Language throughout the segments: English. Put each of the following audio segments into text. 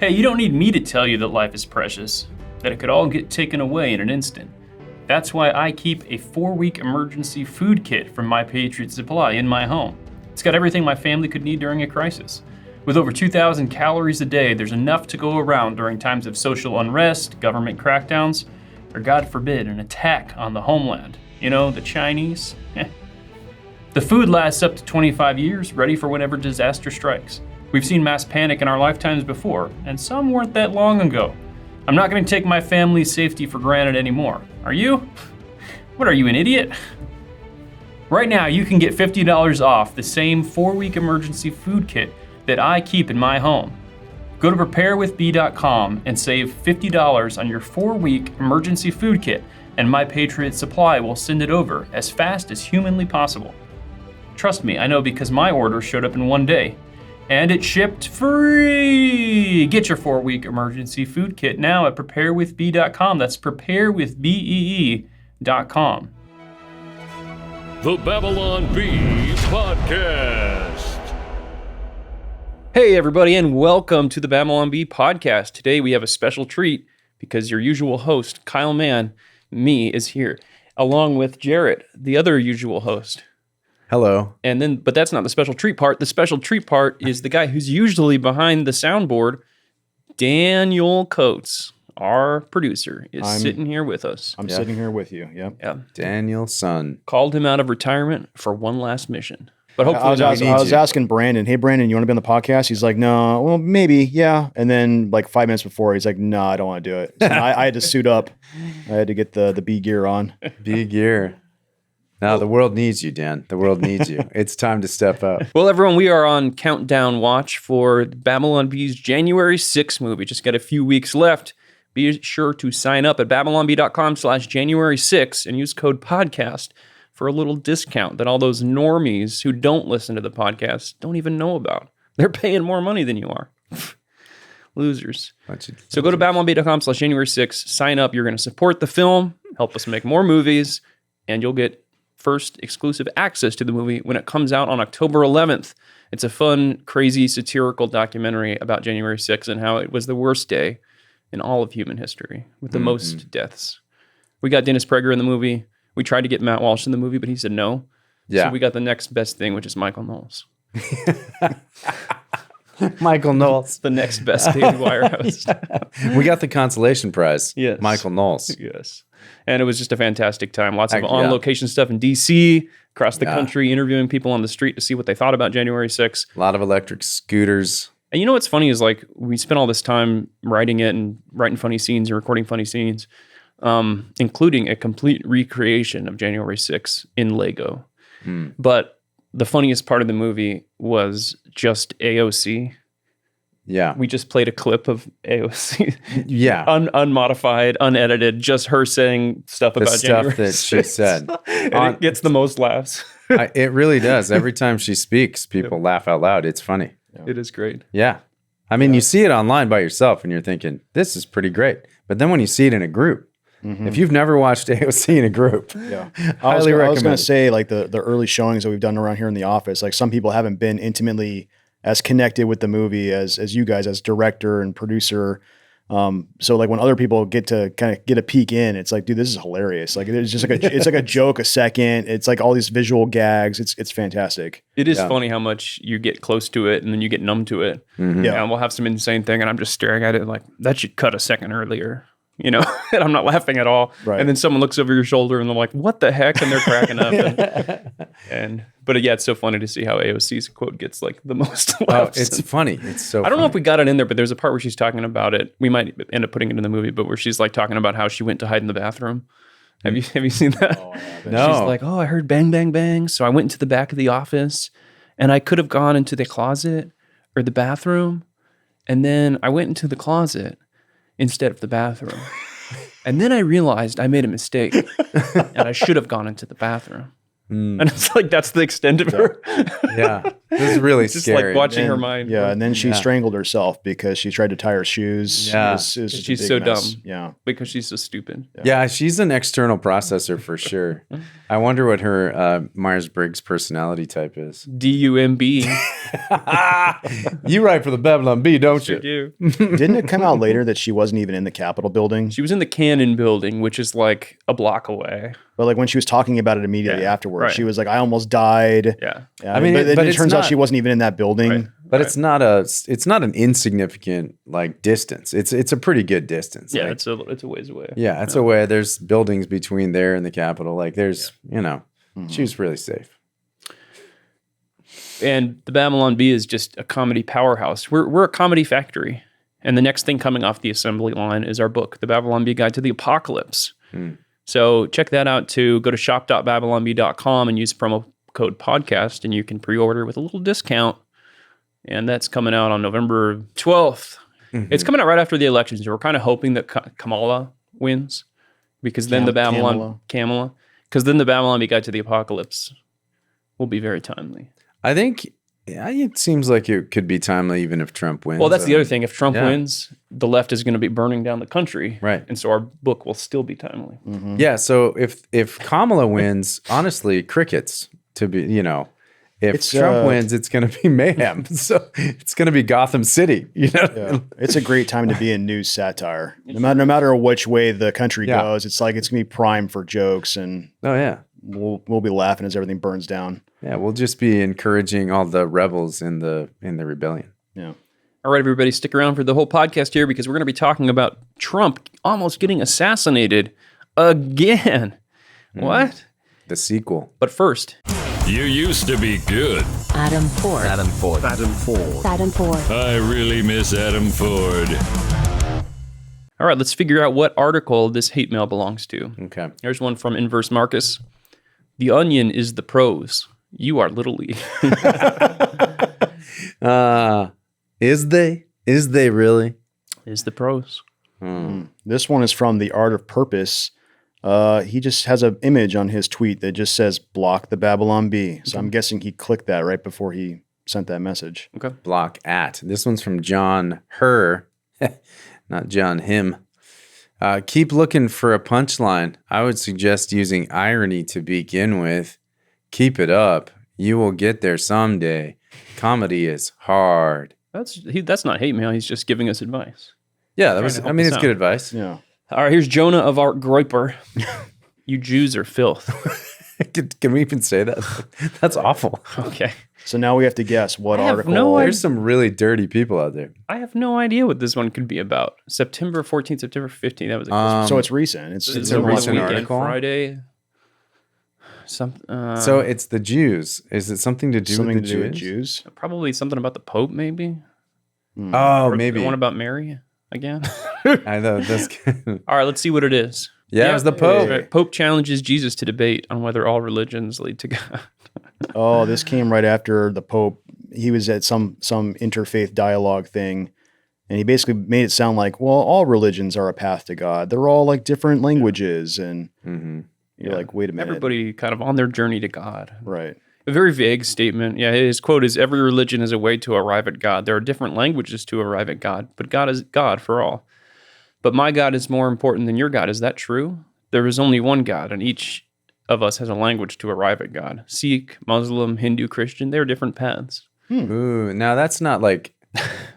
Hey, you don't need me to tell you that life is precious, that it could all get taken away in an instant. That's why I keep a 4-week emergency food kit from My Patriot Supply in my home. It's got everything my family could need during a crisis. With over 2,000 calories a day, there's enough to go around during times of social unrest, government crackdowns, or God forbid, an attack on the homeland. You know, the Chinese? The food lasts up to 25 years, ready for whenever disaster strikes. We've seen mass panic in our lifetimes before, and some weren't that long ago. I'm not going to take my family's safety for granted anymore. Are you? What are you, an idiot? Right now, you can get $50 off the same 4-week emergency food kit that I keep in my home. Go to preparewithb.com and save $50 on your 4-week emergency food kit, and My Patriot Supply will send it over as fast as humanly possible. Trust me, I know because my order showed up in one day. And it shipped free! Get your 4-week emergency food kit now at preparewithb.com. That's preparewithbee.com. The Babylon Bee Podcast. Hey everybody, and welcome to the Babylon Bee Podcast. Today we have a special treat because your usual host, Kyle Mann, me, is here, along with Jarrett, the other usual host. Hello. But that's not the special treat part. The special treat part is the guy who's usually behind the soundboard, Daniel Coates, our producer, is sitting here with us. I'm sitting here with you. Yep. Yeah. Daniel's son. Called him out of retirement for one last mission. But hopefully I was asking Brandon, hey, Brandon, you want to be on the podcast? He's like, no, well, maybe, yeah. And then like 5 minutes before, he's like, no, I don't want to do it. So I had to suit up. I had to get the bee gear on. Bee gear. Now, the world needs you, Dan. The world needs you. It's time to step up. Well, everyone, we are on countdown watch for Babylon Bee's January 6th movie. Just got a few weeks left. Be sure to sign up at babylonbee.com/January6 and use code podcast for a little discount that all those normies who don't listen to the podcast don't even know about. They're paying more money than you are. Losers. So go to babylonbee.com/January6, sign up. You're going to support the film, help us make more movies, and you'll get first exclusive access to the movie when it comes out on October 11th. It's a fun, crazy, satirical documentary about January 6th and how it was the worst day in all of human history with the most deaths. We got Dennis Prager in the movie. We tried to get Matt Walsh in the movie, but he said no. Yeah. So we got the next best thing, which is Michael Knowles. Michael Knowles. The next best Daily Wire host. We got the consolation prize. Yes. Michael Knowles. Yes. And it was just a fantastic time. Lots of on-location stuff in D.C., across the country, interviewing people on the street to see what they thought about January 6th. A lot of electric scooters. And you know what's funny is like we spent all this time writing it and writing funny scenes and recording funny scenes, including a complete recreation of January 6th in Lego. But the funniest part of the movie was just AOC. Yeah. We just played a clip of AOC. Yeah. Unmodified, unedited, just her saying stuff about January 6th. The stuff that she said. And it gets the most laughs. It really does. Every time she speaks, people laugh out loud. It's funny. Yeah. It is great. Yeah. I mean, you see it online by yourself and you're thinking, this is pretty great. But then when you see it in a group, if you've never watched AOC in a group, I was going to say like the early showings that we've done around here in the office, like some people haven't been intimately as connected with the movie as you guys as director and producer. So like when other people get to kind of get a peek in, it's like, dude, this is hilarious. Like it's just like it's like a joke a second. It's like all these visual gags. It's fantastic. It is funny how much you get close to it and then you get numb to it. Yeah. And we'll have some insane thing and I'm just staring at it like that should cut a second earlier. You know, and I'm not laughing at all. Right. And then someone looks over your shoulder and they're like, what the heck? And they're cracking up. But yeah, it's so funny to see how AOC's quote gets like the most laughs. Oh, it's funny. It's so I don't know if we got it in there, but there's a part where she's talking about it. We might end up putting it in the movie, but where she's like talking about how she went to hide in the bathroom. Have you seen that? Oh, no. She's like, I heard bang, bang, bang. So I went into the back of the office and I could have gone into the closet or the bathroom. And then I went into the closet instead of the bathroom. And then I realized I made a mistake and I should have gone into the bathroom. And it's like, that's the extent of her. Yeah. This is really Just scary. like watching her mind. Yeah, and then she strangled herself because she tried to tie her shoes. Yeah. It was just a She's big so mess. dumb. Yeah. Because she's so stupid. Yeah, she's an external processor for sure. I wonder what her Myers-Briggs personality type is. D-U-M-B. You write for the Babylon Bee, don't Sure you? do. Didn't it come out later that she wasn't even in the Capitol building? She was in the Cannon building, which is like a block away. But like when she was talking about it immediately afterwards, right. she was like, "I almost died." Yeah. I mean, but but it it's turns out not- she wasn't even in that building. Right. But it's not an insignificant like distance. It's a pretty good distance. Yeah, Like, it's a ways away. yeah, it's a way. There's buildings between there and the Capitol. Like there's, she was really safe. And the Babylon Bee is just a comedy powerhouse. We're a comedy factory. And the next thing coming off the assembly line is our book, The Babylon Bee Guide to the Apocalypse. So check that out too. Go to shop.babylonbee.com and use promo code podcast, and you can pre-order with a little discount. And that's coming out on November 12th. It's coming out right after the elections. So we're kind of hoping that Kamala wins, because then Kamala, because then the Babylon Bee Guide to the Apocalypse will be very timely. I think it seems like it could be timely even if Trump wins. Well, that's the other thing. If Trump yeah. wins, the left is going to be burning down the country. Right. And so our book will still be timely. Yeah, so if Kamala wins, honestly, crickets to be, if Trump wins, it's going to be mayhem. So it's going to be Gotham City, Yeah. It's a great time to be in news satire. No matter which way the country goes, it's like it's going to be prime for jokes, and Oh yeah. we'll be laughing as everything burns down. Yeah, we'll just be encouraging all the rebels in the rebellion. Yeah. All right, everybody, stick around for the whole podcast here, because we're going to be talking about Trump almost getting assassinated again. What? The sequel. But first, You used to be good. Adam Ford. I really miss Adam Ford. all right, let's figure out what article this hate mail belongs to. Okay. Here's one from Inverse Marcus. The Onion is the pros. You are Little League. Is they really? Is the pros. This one is from The Art of Purpose. He just has an image on his tweet that just says "block the Babylon Bee." So I'm guessing he clicked that right before he sent that message. Okay. Block at. This one's from John Her, not John Him. Keep looking for a punchline. I would suggest using irony to begin with. Keep it up. You will get there someday. Comedy is hard. That's not hate mail. He's just giving us advice. Yeah, to help it's us out. good advice. Yeah. All right, here's Jonah of Art Groiper. You Jews are filth. Can we even say that? That's awful. Okay. So now we have to guess what I have article. no idea. There's some really dirty people out there. I have no idea what this one could be about. September 14th, September 15th. That was a Christmas. So it's recent. It's It's in a the last recent weekend. article. Friday. So it's the Jews. Is it something to do Something with to the do with Jews? Jews. Probably something about the Pope, maybe. Oh, Or maybe. the one about Mary again. I know this. All right, let's see what it is. Yeah, it was the Pope. Right. Pope challenges Jesus to debate on whether all religions lead to God. Oh, this came right after the Pope. He was at some interfaith dialogue thing, and he basically made it sound like, well, all religions are a path to God. They're all like different languages, and you're like, wait a minute. Everybody kind of on their journey to God. Right. A very vague statement. Yeah, his quote is, every religion is a way to arrive at God. There are different languages to arrive at God, but God is God for all. But my God is more important than your God. Is that true? There is only one God, and each of us has a language to arrive at God. Sikh, Muslim, Hindu, Christian, they're different paths. Ooh, now that's not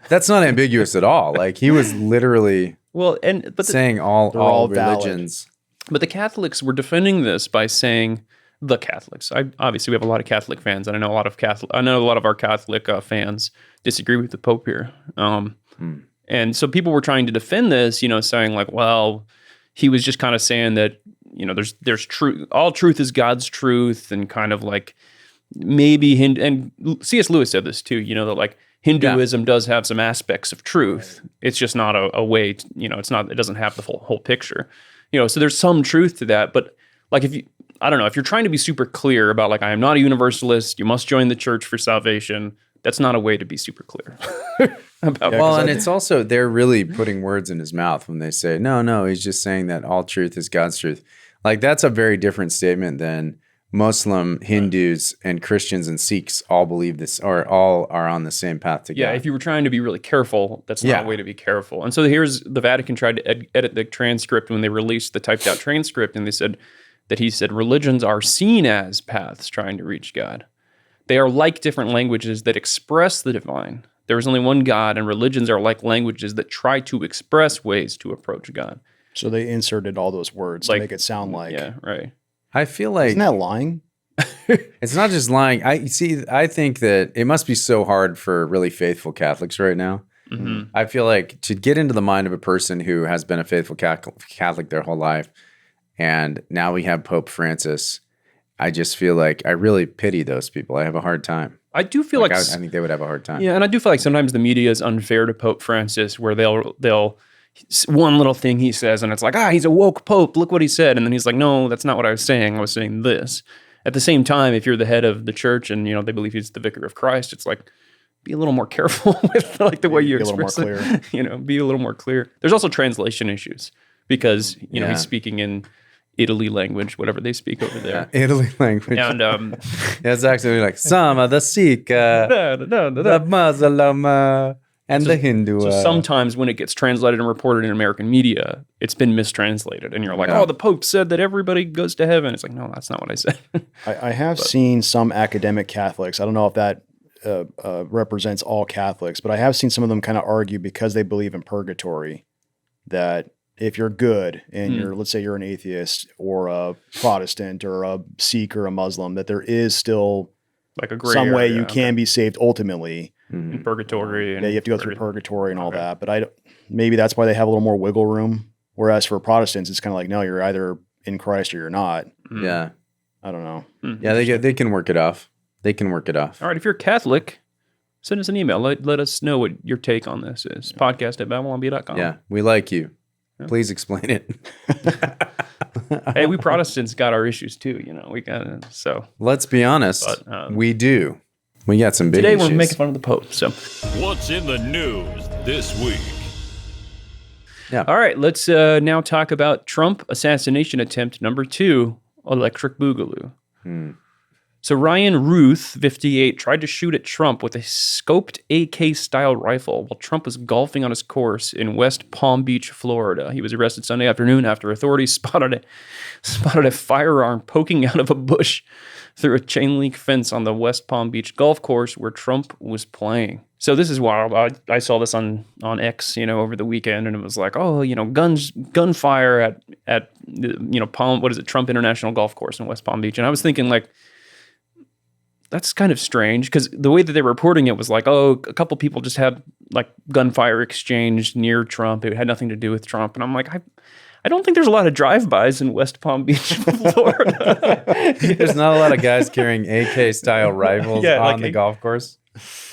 ambiguous at all. Like he was literally Well, but saying all all valid. religions. But the Catholics were defending this by saying, the Catholics. Obviously, we have a lot of Catholic fans, and I know a lot of our Catholic fans disagree with the Pope here. And so people were trying to defend this, saying like, well, he was just kind of saying that, there's truth. All truth is God's truth, and kind of like maybe and C.S. Lewis said this too. That like Hinduism does have some aspects of truth. It's just not a way. It doesn't have the whole picture. So there's some truth to that, but like if you're trying to be super clear about like, I am not a universalist, you must join the church for salvation. That's not a way to be super clear. And it's also, they're really putting words in his mouth when they say, no, he's just saying that all truth is God's truth. Like that's a very different statement than, Muslim, Hindus, and Christians and Sikhs all believe this, or all are on the same path to Yeah, God. if you were trying to be really careful, that's not a way to be careful. And so here's the Vatican tried to edit the transcript when they released the typed out transcript, and they said that he said religions are seen as paths trying to reach God. They are like different languages that express the divine. There is only one God, and religions are like languages that try to express ways to approach God. So they inserted all those words to make it sound like. Yeah, right. I feel like Isn't that lying? it's not just lying. I think that it must be so hard for really faithful Catholics right now. Mm-hmm. I feel like to get into the mind of a person who has been a faithful Catholic their whole life, and now we have Pope Francis, I just feel like I really pity those people. I have a hard time. I do feel like I think they would have a hard time. Yeah, and I do feel like sometimes the media is unfair to Pope Francis, where they'll one little thing he says, and it's like, he's a woke pope. Look what he said, and then he's like, no, that's not what I was saying. I was saying this. At the same time, if you're the head of the church and they believe he's the vicar of Christ, it's like, be a little more careful with like the way you express it. Be a little more clear. There's also translation issues because he's speaking in Italy language, whatever they speak over there. Yeah, Italy language. And it's actually like some of the Sikh, the Muslim, and the Hindu. So sometimes when it gets translated and reported in American media, it's been mistranslated, and you're like, the Pope said that everybody goes to heaven. It's like, no, that's not what I said. I have seen some academic Catholics. I don't know if that represents all Catholics, but I have seen some of them kind of argue because they believe in purgatory that if you're good and let's say you're an atheist or a Protestant or a Sikh or a Muslim, that there is still like a gray some way area, you can be saved ultimately. In purgatory. And you have to go through purgatory and all that. But maybe that's why they have a little more wiggle room. Whereas for Protestants, it's kind of like, no, you're either in Christ or you're not. Yeah. I don't know. Yeah, they can work it off. They can work it off. All right, if you're Catholic, send us an email. Let us know what your take on this is. podcast@babylonb.com. Yeah, we like you. Please explain it. Hey, we Protestants got our issues too. We got it. So let's be honest. We do. We got some big today issues. we're making fun of the Pope. So What's in the news this week? Yeah. All right, let's now talk about Trump assassination attempt number 2, Electric Boogaloo. So Ryan Ruth, 58, tried to shoot at Trump with a scoped AK-style rifle while Trump was golfing on his course in West Palm Beach, Florida. He was arrested Sunday afternoon after authorities spotted a firearm poking out of a bush through a chain-link fence on the West Palm Beach golf course where Trump was playing. So this is wild. I saw this on X, over the weekend, and it was like, gunfire at Trump International Golf Course in West Palm Beach. And I was thinking, like, that's kind of strange because the way that they were reporting it was like, a couple people just had like gunfire exchanged near Trump. It had nothing to do with Trump. And I'm like, I don't think there's a lot of drive-bys in West Palm Beach, Florida. There's not a lot of guys carrying AK-style rifles on the golf course.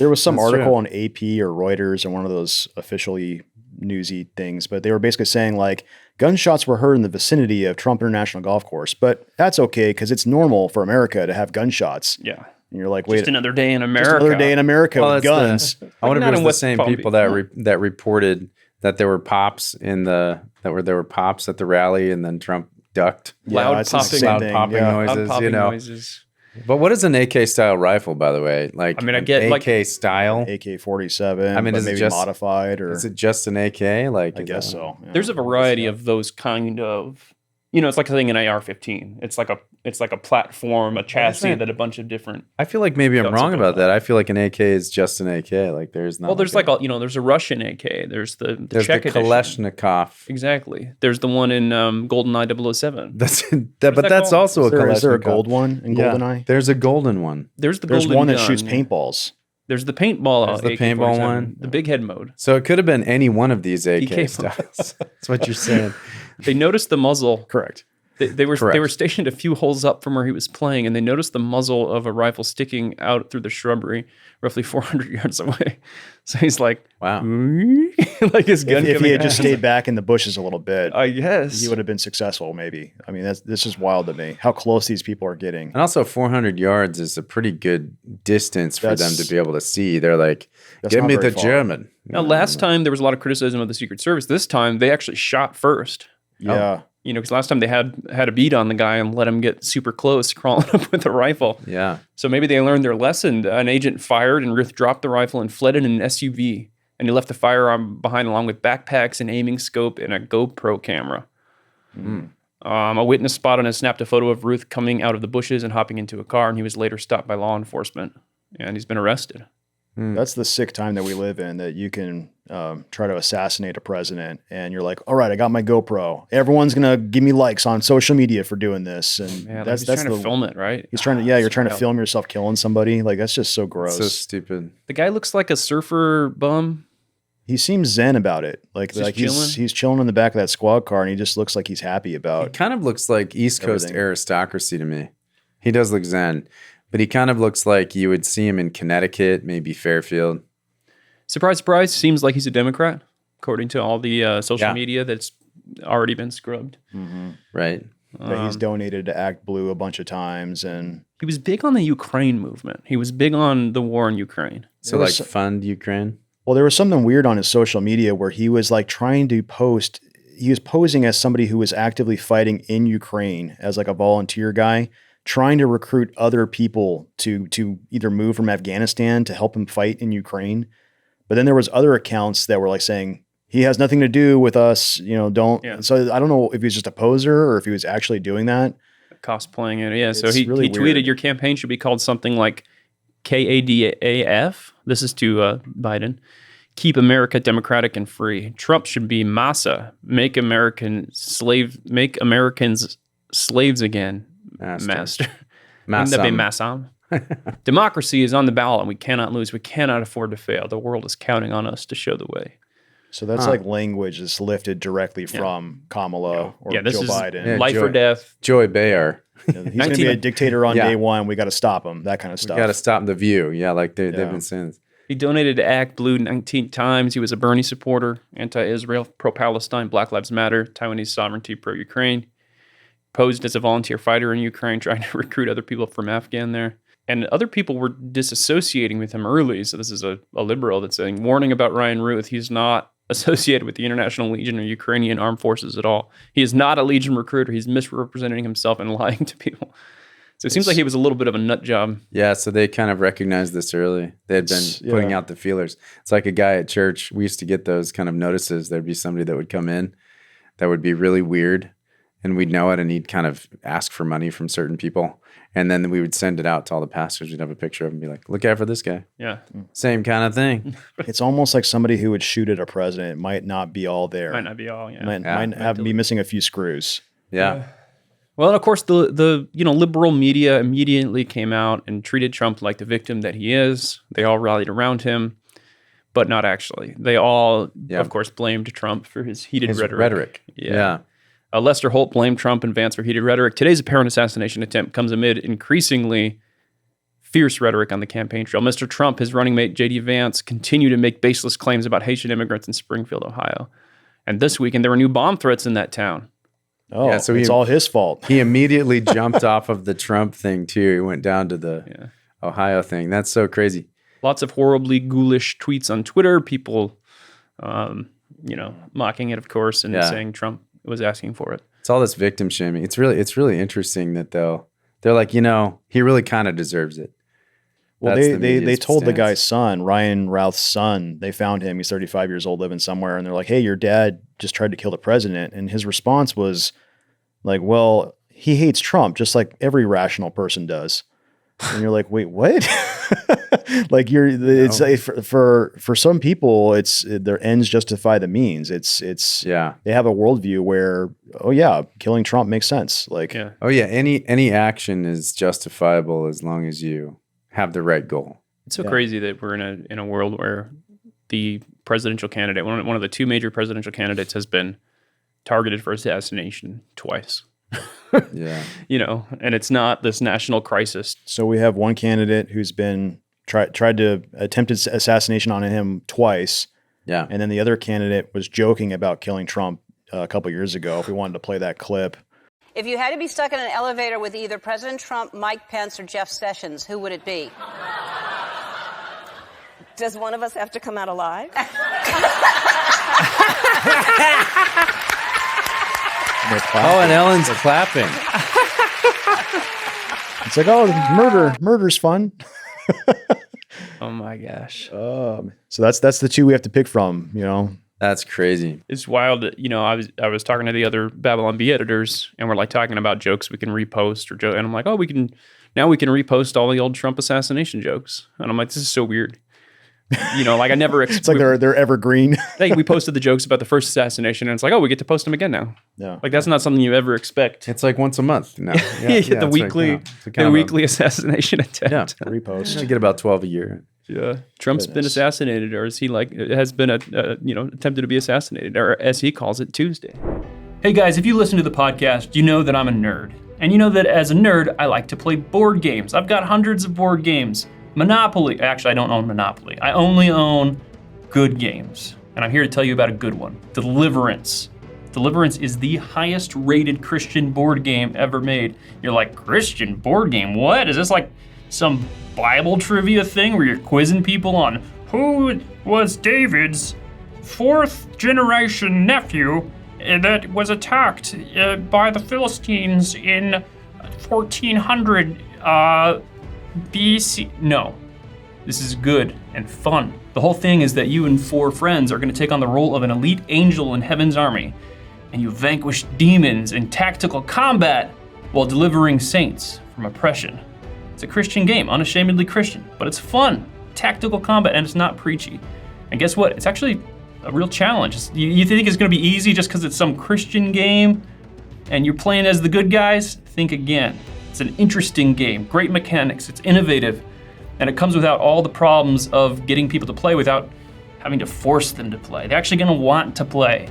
There was some article on AP or Reuters or one of those officially newsy things, but they were basically saying like gunshots were heard in the vicinity of Trump International Golf Course, but that's okay because it's normal for America to have gunshots. Yeah. And you're like, wait, just another day in America. Just another day in America with guns. I wonder if it was the same people that reported that there were pops there were pops at the rally and then Trump ducked. Loud popping noises. But what is an AK style rifle, by the way? Like, I get AK style, AK-47. I mean, is it maybe just modified, or is it just an AK? Like, I guess so. Yeah. There's a variety of those kind of. It's like a thing in AR-15. It's like a platform, a chassis that a bunch of different. I feel like maybe I'm wrong about that. I feel like an AK is just an AK. Like there's not. Well, there's there's a Russian AK. There's the Czech the edition. Kalashnikov. Exactly. There's the one in GoldenEye 007. That's also a Kalashnikov. Is there a gold one in GoldenEye? There's a golden one. There's one that shoots paintballs. There's the paintball. There's the paintball one. The big head mode. So it could have been any one of these AK styles. That's what you're saying. They noticed the muzzle. Correct. They were stationed a few holes up from where he was playing, and they noticed the muzzle of a rifle sticking out through the shrubbery, roughly 400 yards away. So he's like, "Wow!" Like his gun. If he had just stayed back in the bushes a little bit, I guess he would have been successful. Maybe. I mean, this is wild to me. How close these people are getting, and also 400 yards is a pretty good distance for them to be able to see. They're like, "Give me the German." Now, last time there was a lot of criticism of the Secret Service. This time they actually shot first. Yeah. because last time they had a beat on the guy and let him get super close, crawling up with a rifle. Yeah. So maybe they learned their lesson. An agent fired, and Ruth dropped the rifle and fled in an SUV. And he left the firearm behind along with backpacks, an aiming scope, and a GoPro camera. A witness spotted and snapped a photo of Ruth coming out of the bushes and hopping into a car, and he was later stopped by law enforcement, and he's been arrested. That's the sick time that we live in, that you can try to assassinate a president and you're like, all right, I got my GoPro. Everyone's going to give me likes on social media for doing this. And that's trying to film it, right? He's trying to, you're trying to film yourself killing somebody. Like, that's just so gross. So stupid. The guy looks like a surfer bum. He seems zen about it. Like he's chilling in the back of that squad car and he just looks like he's happy about it. He kind of looks like East Coast aristocracy to me. He does look zen. But he kind of looks like you would see him in Connecticut, maybe Fairfield. Surprise, surprise. Seems like he's a Democrat, according to all the social media that's already been scrubbed. Mm-hmm. Right. He's donated to Act Blue a bunch of times. And he was big on the Ukraine movement. He was big on the war in Ukraine. So fund Ukraine? Well, there was something weird on his social media where he was like trying to post. He was posing as somebody who was actively fighting in Ukraine as like a volunteer guy, trying to recruit other people to either move from Afghanistan to help him fight in Ukraine. But then there was other accounts that were like saying, he has nothing to do with us, don't. Yeah. So I don't know if he was just a poser or if he was actually doing that. Cosplaying it, yeah. So he tweeted, weird. Your campaign should be called something like KADAF. This is to Biden. Keep America democratic and free. Trump should be Massa. Make Americans slaves again. Master. Wouldn't that be Massam? Democracy is on the ballot and we cannot lose. We cannot afford to fail. The world is counting on us to show the way. So that's like language that's lifted directly from Kamala or Joe Biden. Yeah, life or death. Joy Behar. He's going to be a dictator on day one. We got to stop him. That kind of stuff. We got to stop the View. Yeah, like they've been saying. He donated to Act Blue 19 times. He was a Bernie supporter, anti-Israel, pro-Palestine, Black Lives Matter, Taiwanese sovereignty, pro-Ukraine. Posed as a volunteer fighter in Ukraine, trying to recruit other people from Afghan there. And other people were disassociating with him early. So this is a liberal that's saying, warning about Ryan Ruth. He's not associated with the International Legion or Ukrainian Armed Forces at all. He is not a Legion recruiter. He's misrepresenting himself and lying to people. So it seems like he was a little bit of a nut job. Yeah, so they kind of recognized this early. They had been putting out the feelers. It's like a guy at church. We used to get those kind of notices. There'd be somebody that would come in that would be really weird. And we'd know it, and he'd kind of ask for money from certain people. And then we would send it out to all the pastors. We'd have a picture of him and be like, look out for this guy. Yeah. Same kind of thing. It's almost like somebody who would shoot at a president might not be all there. Might not be all, yeah. Might be missing a few screws. Yeah. Well, and of course, the liberal media immediately came out and treated Trump like the victim that he is. They all rallied around him, but not actually. They all, of course, blamed Trump for his heated rhetoric. Yeah. Lester Holt blamed Trump and Vance for heated rhetoric. Today's apparent assassination attempt comes amid increasingly fierce rhetoric on the campaign trail. Mr. Trump, his running mate, J.D. Vance, continue to make baseless claims about Haitian immigrants in Springfield, Ohio. And this weekend, there were new bomb threats in that town. Oh, yeah, so it's all his fault. He immediately jumped off of the Trump thing, too. He went down to the Ohio thing. That's so crazy. Lots of horribly ghoulish tweets on Twitter. People, mocking it, of course, and saying Trump was asking for it. It's all this victim shaming. It's really interesting that they're like, he really kind of deserves it. Well, they told the guy's son, Ryan Routh's son, they found him. He's 35 years old, living somewhere. And they're like, hey, your dad just tried to kill the president. And his response was like, well, he hates Trump just like every rational person does. And you're like, wait, what? Like it's like for some people, their ends justify the means. They have a worldview where, killing Trump makes sense. Like, any action is justifiable as long as you have the right goal. It's so crazy that we're in a world where the presidential candidate, one of the two major presidential candidates, has been targeted for assassination twice. And it's not this national crisis. So we have one candidate who's been tried to attempted assassination on him twice. Yeah. And then the other candidate was joking about killing Trump a couple years ago. If we wanted to play that clip. If you had to be stuck in an elevator with either President Trump, Mike Pence, or Jeff Sessions, who would it be? Does one of us have to come out alive? Oh, and Ellen's clapping. It's like, murder's fun. Oh my gosh. So that's the two we have to pick from, you know. That's crazy. It's wild that, I was talking to the other Babylon Bee editors, and we're like talking about jokes we can repost and I'm like, we can repost all the old Trump assassination jokes. And I'm like, this is so weird. Like I never it's like they're evergreen. Like we posted the jokes about the first assassination, and it's like, we get to post them again now. Yeah. Like that's not something you ever expect. It's like once a month now. The weekly assassination attempt. Yeah, Repost. I get about 12 a year. Yeah, Trump's been assassinated, or is he has been attempted to be assassinated, or as he calls it, Tuesday. Hey guys, if you listen to the podcast, you know that I'm a nerd, and you know that as a nerd, I like to play board games. I've got hundreds of board games. Monopoly. Actually, I don't own Monopoly. I only own good games, and I'm here to tell you about a good one. Deliverance. Deliverance is the highest rated Christian board game ever made. You're like, Christian board game? What? Is this like some Bible trivia thing where you're quizzing people on who was David's fourth generation nephew that was attacked by the Philistines in 1400 BC? No. This is good and fun. The whole thing is that you and 4 friends are going to take on the role of an elite angel in heaven's army, and you vanquish demons in tactical combat while delivering saints from oppression. It's a Christian game, unashamedly Christian, but it's fun, tactical combat, and it's not preachy. And guess what? It's actually a real challenge. You think it's going to be easy just because it's some Christian game and you're playing as the good guys? Think again. It's an interesting game, great mechanics, it's innovative, and it comes without all the problems of getting people to play without having to force them to play. They're actually going to want to play.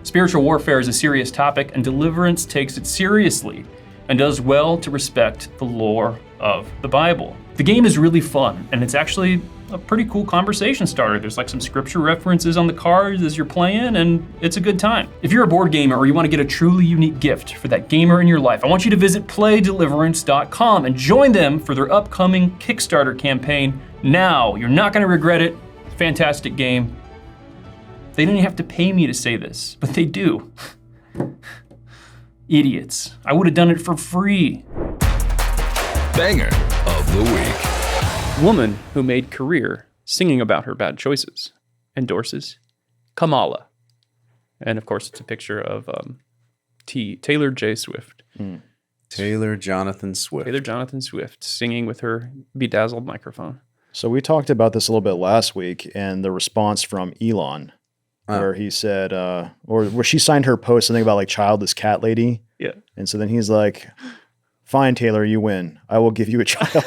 Spiritual warfare is a serious topic, and Deliverance takes it seriously and does well to respect the lore of the Bible. The game is really fun, and it's actually a pretty cool conversation starter. There's like some scripture references on the cards as you're playing, and it's a good time. If you're a board gamer or you want to get a truly unique gift for that gamer in your life, I want you to visit playdeliverance.com and join them for their upcoming Kickstarter campaign now. You're not going to regret it. Fantastic game. They didn't have to pay me to say this, but they do. Idiots. I would have done it for free. Banger of the week. Woman who made career singing about her bad choices endorses Kamala. And of course, it's a picture of Taylor J. Swift. Taylor Jonathan Swift. Taylor Jonathan Swift singing with her bedazzled microphone. So we talked about this a little bit last week, and the response from Elon, where he said, or where she signed her post, something about like childless cat lady. Yeah. And so then he's like, fine, Taylor, you win. I will give you a child.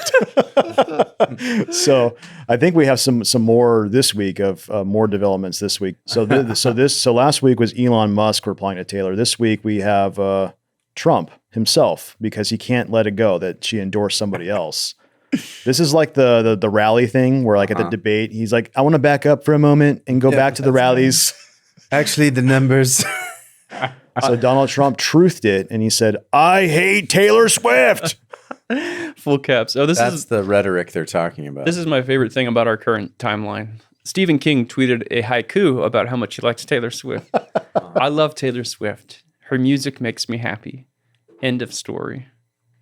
So I think we have some more this week of more developments this week. So last week was Elon Musk replying to Taylor. This week we have Trump himself, because he can't let it go that she endorsed somebody else. This is like the rally thing where like at the debate, he's like, I want to back up for a moment and go back to the rallies. Actually, the numbers. So Donald Trump truthed it, and he said, I hate Taylor Swift. Full caps. Oh, That's the rhetoric they're talking about. This is my favorite thing about our current timeline. Stephen King tweeted a haiku about how much he likes Taylor Swift. I love Taylor Swift. Her music makes me happy. End of story.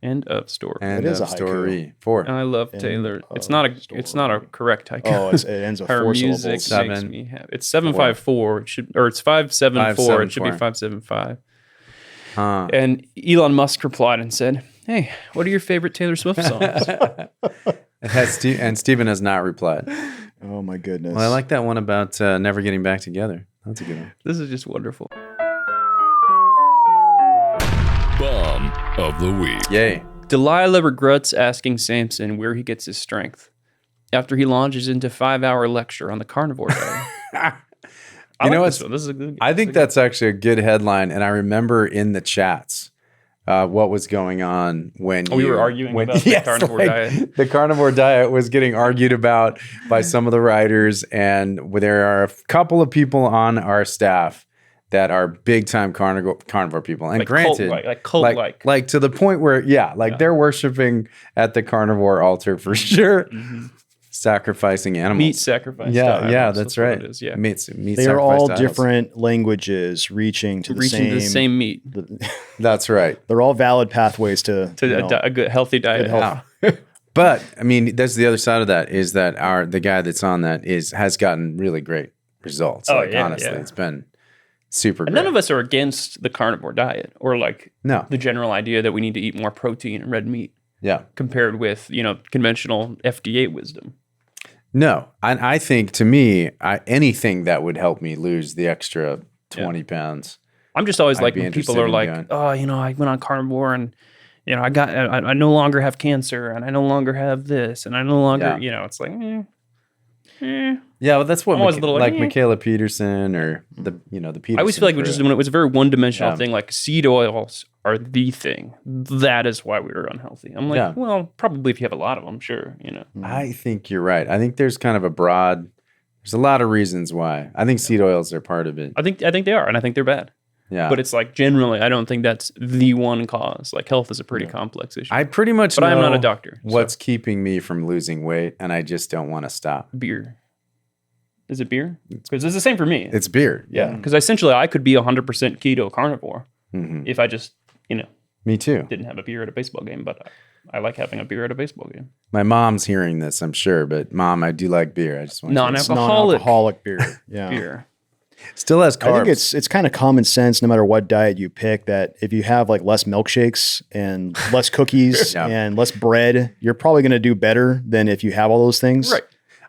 End of story. End It is of a haiku. story. 4. I love Taylor. It's not a correct haiku. Oh, it ends with Her 4 music syllables. makes me happy. It's 754. It should, or it's 574. It should be 574. 575. And Elon Musk replied and said, "Hey, what are your favorite Taylor Swift songs?" And Stephen has not replied. Oh my goodness. Well, I like that one about never getting back together. That's a good one. This is just wonderful. Bum of the week. Yay. Delilah regrets asking Samson where he gets his strength after he launches into 5-hour lecture on the carnivore diet. You know this what? one. This is a good. I think that's actually a good headline. And I remember in the chats what was going on when we were arguing about the carnivore diet. The carnivore diet was getting argued about by some of the writers. And there are a couple of people on our staff that are big time carnivore people. And Like granted, cult-like. like to the point where, they're worshiping at the carnivore altar for sure. Mm-hmm. sacrificing animals. Meat sacrifice. Yeah, that's right. What it is, yeah. Meat They are all sacrificed idols. different languages reaching to the same meat That's right. They're all valid pathways to a good healthy diet. health. But I mean, that's the other side of that is that the guy that's on that has gotten really great results. Oh, like yeah, honestly, yeah. it's been super And great. none of us are against the carnivore diet or like No. the general idea that we need to eat more protein and red meat Yeah. compared with, conventional FDA wisdom. No. I think to me, anything that would help me lose the extra 20 pounds. I'm just always I'd like be when people interested are in like, doing. oh, I went on carnivore and I no longer have cancer and I no longer have this and I no longer, it's like, Yeah, well, that's what I'm always a little like, Michaela Peterson or the Peterson. I always feel like when it was a very one-dimensional Yeah. thing, like seed oils are the thing. That is why we were unhealthy. I'm like, Yeah. well, probably if you have a lot of them, sure, I think you're right. I think there's kind of there's a lot of reasons why. I think seed oils are part of it. I think they are, and I think they're bad. Yeah. But it's like generally, I don't think that's the one cause. Like health is a pretty complex issue. I pretty much But know I'm not a doctor, so- what's keeping me from losing weight, and I just don't want to stop. Beer. Is it beer? Because it's the same for me. It's beer. Yeah. Because essentially, I could be 100% keto carnivore Mhm. if I just, Me too. didn't have a beer at a baseball game. But I like having a beer at a baseball game. My mom's hearing this, I'm sure, but Mom, I do like beer. I just want non-alcoholic beer. Yeah. beer. Still has carbs. I think it's kind of common sense, no matter what diet you pick, that if you have like less milkshakes and less cookies Yeah. and less bread, you're probably going to do better than if you have all those things. Right.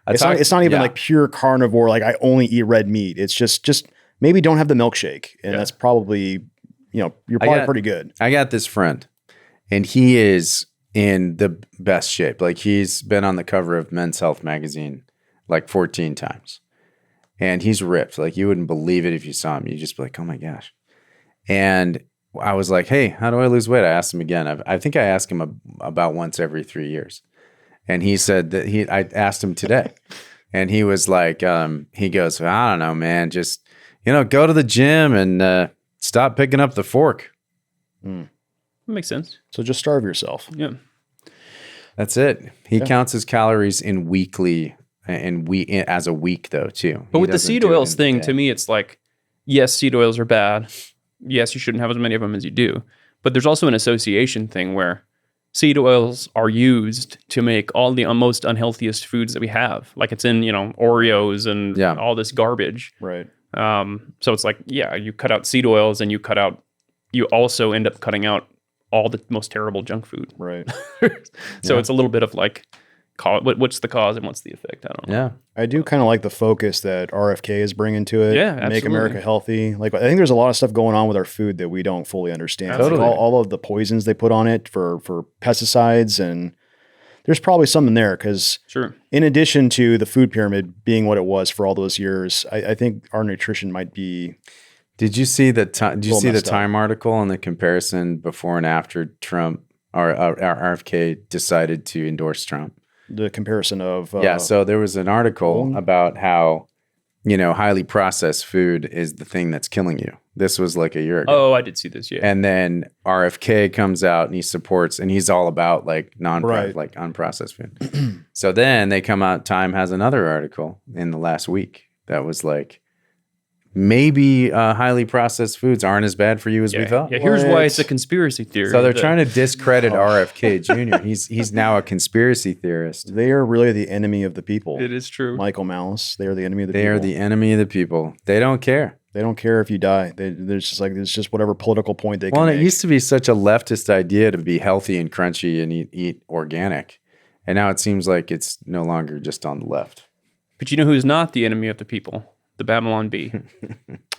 It's not even like pure carnivore. Like I only eat red meat. It's just maybe don't have the milkshake, and that's probably you're probably pretty good. I got this friend, and he is in the best shape. Like he's been on the cover of Men's Health magazine like 14 times. And he's ripped. Like you wouldn't believe it if you saw him. You'd just be like, oh my gosh. And I was like, hey, how do I lose weight? I asked him again. I think I ask him about once every 3 years. And he said that I asked him today. And he was like, he goes, I don't know, man. Just, go to the gym and stop picking up the fork. That makes sense. So just starve yourself. Yeah. That's it. He counts his calories in weekly as a week though too. But He with the doesn't seed do it oils in a thing, day. to me, it's like, yes, seed oils are bad. Yes, you shouldn't have as many of them as you do. But there's also an association thing where seed oils are used to make all the most unhealthiest foods that we have. Like it's in, Oreos and all this garbage. Right. So it's like, you cut out seed oils and you also end up cutting out all the most terrible junk food. Right. So it's a little bit of like, what's the cause and what's the effect? I don't know. Yeah. I do kind of like the focus that RFK is bringing to it. Yeah, Make absolutely. America healthy. Like I think there's a lot of stuff going on with our food that we don't fully understand. Like, Totally. all of the poisons they put on it for pesticides, and there's probably something there because Sure. in addition to the food pyramid being what it was for all those years, I think our nutrition might be. Did you see the messed up. Time article on the comparison before and after Trump or RFK decided to endorse Trump? The comparison of So there was an article about how highly processed food is the thing that's killing you. This was like a year ago. Oh, I did see this. Yeah. And then RFK comes out and he supports, and he's all about like Right. like unprocessed food. So then they come out. Time has another article in the last week that was like, maybe highly processed foods aren't as bad for you as we thought. Yeah, here's why it's a conspiracy theory. So they're trying to discredit RFK Jr. He's now a conspiracy theorist. they are really the enemy of the people. It is true. Michael Malice. They are the enemy of the They people. are the enemy of the people. They don't care. They don't care if you die. There's just like it's just whatever political point they can Well, and make. it used to be such a leftist idea to be healthy and crunchy and eat organic. And now it seems like it's no longer just on the left. But you know who's not the enemy of the people? The Babylon Bee.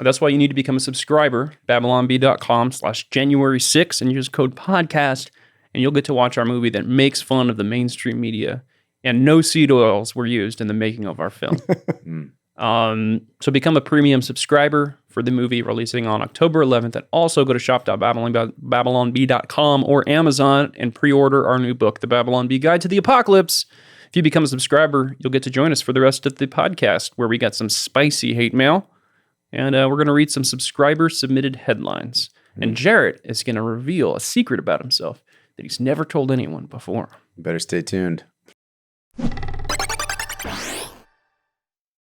That's why you need to become a subscriber. BabylonBee.com/January6 and use code podcast, and you'll get to watch our movie that makes fun of the mainstream media. And no seed oils were used in the making of our film. So become a premium subscriber for the movie releasing on October 11th. And also go to shop.babylonbee.com or Amazon and pre-order our new book, The Babylon Bee Guide to the Apocalypse. If you become a subscriber, you'll get to join us for the rest of the podcast, where we got some spicy hate mail, and we're going to read some subscriber-submitted headlines. And Jarrett is going to reveal a secret about himself that he's never told anyone before. You better stay tuned.